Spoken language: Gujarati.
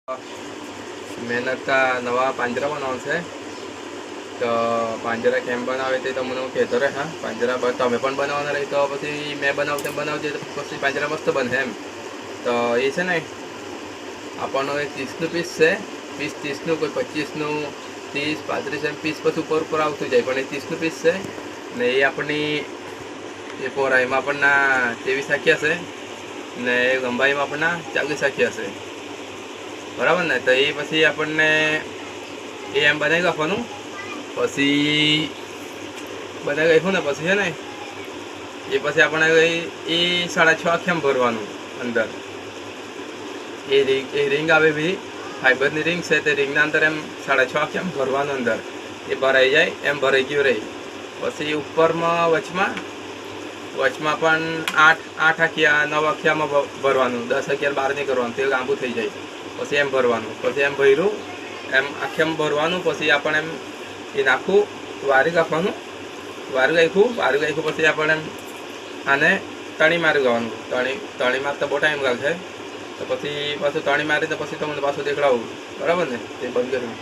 મહેનત નવા પાંજરા બનાવવાનું છે તો પાંજરા કેમ બનાવે તે તમને હું કહેતો રહે. હા, પાંજરા તમે પણ બનાવવાના રહી તો પછી મેં બનાવતે બનાવજે તો પછી પાંજરા મસ્ત બને એમ. તો એ છે ને આપણનો એક 30નું પીસ છે, 20-30નું, કોઈ 25નું, 30-35 એમ પીસ પછી ઉપર આવતું જાય, પણ એ 30નું પીસ છે ને એ આપણી એ પોરા એમાં આપણને 23 આખ્યા છે ને ગંબાઈમાં આપણને 40 આખ્યા છે, બરાબર ને. તો એ પછી આપણને એ એમ બનાવી રાખવાનું. પછી બનાવી રાખ્યું ને પછી છે ને એ પછી આપણે એ 6.5 આખ્યામાં ભરવાનું અંદર. એ રિંગ આવે બધી ફાઈબરની રિંગ છે, તે રિંગના અંદર એમ 6.5 આખ્યામાં ભરવાનું અંદર. એ ભરાઈ જાય એમ ભરાઈ ગયું રહી. પછી ઉપરમાં વચમાં પણ 8 આખિયા 9 આખિયામાં ભરવાનું. 10, 11, 12 નહીં કરવાનું, તે લાંબુ થઈ જાય. પછી એમ ભરવાનું. પછી એમ ભર્યું એમ આખિયામાં ભરવાનું. પછી આપણે એમ એ નાખું વારી રાખવાનું. વારી રાખ્યું પછી આપણે એમ આને તણી મારી જવાનું. તણી મારતા બહુ ટાઈમ લાગશે તો પછી પાછું તણી મારી તો પછી તમને પાછું દેખાડવું, બરાબર ને. તે બંધ કર્યું.